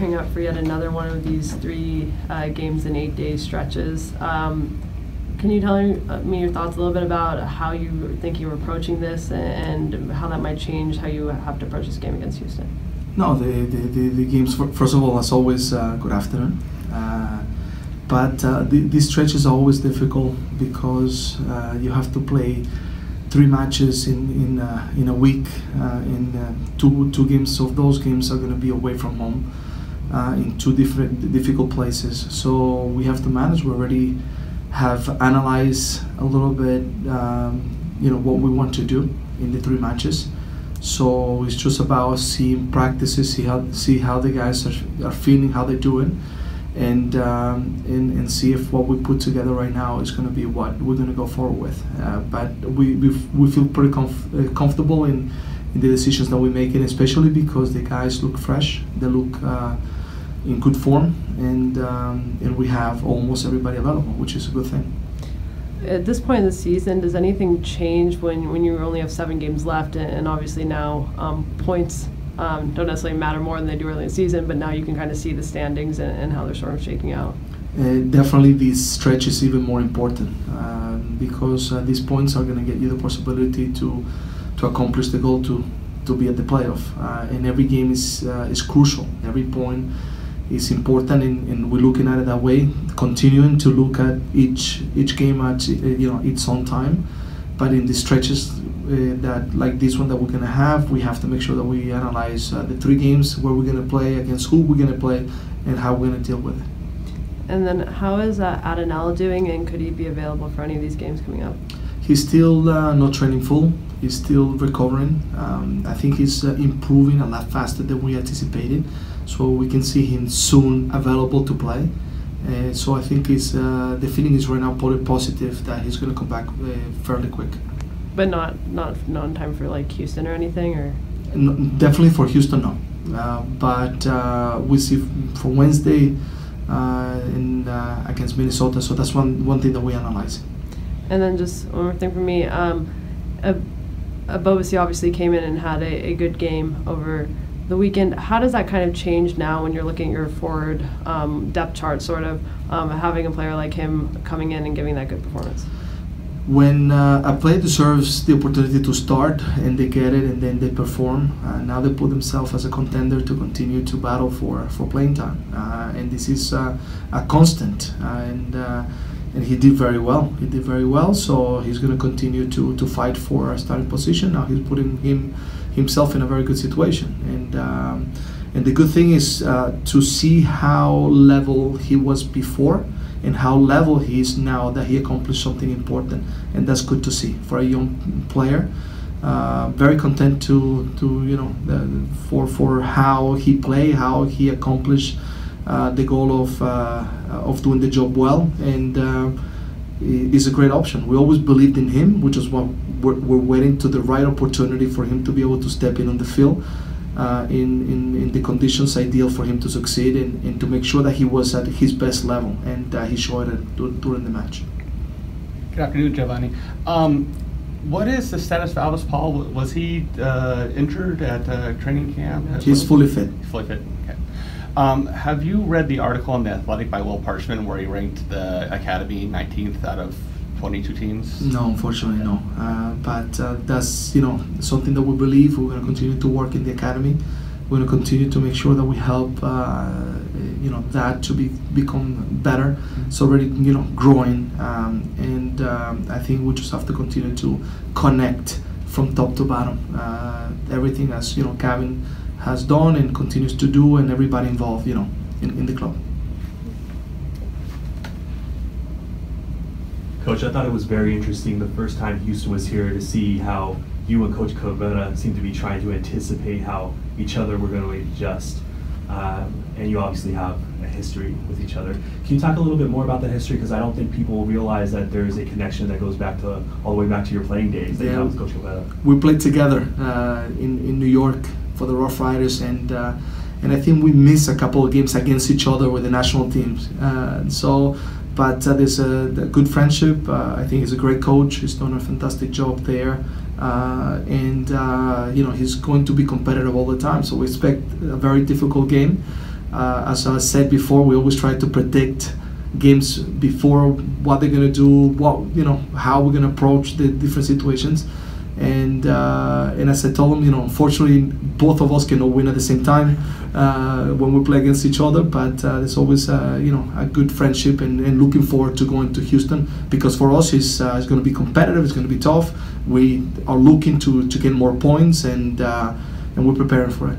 gearing up for yet another one of these 3 games in 8-day stretches. Can you tell me your thoughts a little bit about how you think you're approaching this and how that might change how you have to approach this game against Houston? No, the games, first of all, as always, good afternoon. But these stretches are always difficult because you have to play 3 matches in a week. Two games of those games are going to be away from home in 2 different difficult places. So we have to manage. We already have analyzed a little bit, what we want to do in the 3 matches. So it's just about seeing practices, see how the guys are feeling, how they're doing, and see if what we put together right now is going to be what we're going to go forward with. But we feel pretty comfortable in the decisions that we're making, especially because the guys look fresh, they look in good form, and we have almost everybody available, which is a good thing. At this point in the season, does anything change when you only have 7 games left, and obviously now points don't necessarily matter more than they do early in the season, but now you can kind of see the standings and how they're sort of shaking out? Definitely this stretch is even more important because these points are going to get you the possibility to accomplish the goal to be at the playoff, and every game is crucial. Every point is important, and we're looking at it that way, continuing to look at each game at its own time. But in the stretches that like this one that we're going to have, we have to make sure that we analyze the 3 games, where we're going to play, against who we're going to play, and how we're going to deal with it. And then how is Adenal doing, and could he be available for any of these games coming up? He's still not training full. He's still recovering. I think he's improving a lot faster than we anticipated. So we can see him soon available to play. So I think the feeling is right now probably positive that he's going to come back fairly quick. But not in time for like Houston or anything, or? No, definitely for Houston, no. But we see for Wednesday against Minnesota. So that's one thing that we analyze. And then just one more thing for me. Bobasi obviously came in and had a good game over the weekend. How does that kind of change now when you're looking at your forward depth chart, sort of having a player like him coming in and giving that good performance? When a player deserves the opportunity to start and they get it and then they perform, now they put themselves as a contender to continue to battle for playing time. And this is a constant. And he did very well. He did very well, so he's going to continue to fight for a starting position. Now he's putting himself in a very good situation. And the good thing is to see how level he was before and how level he is now that he accomplished something important. And that's good to see for a young player. Very content for how he played, how he accomplished the goal of doing the job well, and is a great option. We always believed in him, which is what we're waiting to the right opportunity for him to be able to step in on the field in the conditions ideal for him to succeed and to make sure that he was at his best level, and he showed it during the match. Good afternoon, Giovanni. What is the status of Alvis Paul? Was he injured at training camp? He's fully fit. Fully fit. Okay. Have you read the article in The Athletic by Will Parchman where he ranked the Academy 19th out of 22 teams? No, unfortunately, no. But that's something that we believe. We're going to continue to work in the Academy. We're going to continue to make sure that we help that to become better. It's already growing, and I think we just have to continue to connect from top to bottom. Everything as Kevin has done and continues to do, and everybody involved, in the club. Coach, I thought it was very interesting the first time Houston was here to see how you and Coach Cabrera seemed to be trying to anticipate how each other were going to adjust. And you obviously have a history with each other. Can you talk a little bit more about that history? Because I don't think people realize that there is a connection that goes back to all the way back to your playing days that you have with Coach Cabrera. We played together in New York for the Rough Riders, and I think we missed a couple of games against each other with the national teams. But there's a good friendship. I think he's a great coach. He's done a fantastic job there, and he's going to be competitive all the time. So we expect a very difficult game. as I said before, we always try to predict games before, what they're gonna do, how we're gonna approach the different situations. And as I told them, unfortunately, both of us cannot win at the same time when we play against each other. But there's always, a good friendship, and looking forward to going to Houston, because for us it's going to be competitive. It's going to be tough. We are looking to get more points, and we're preparing for it.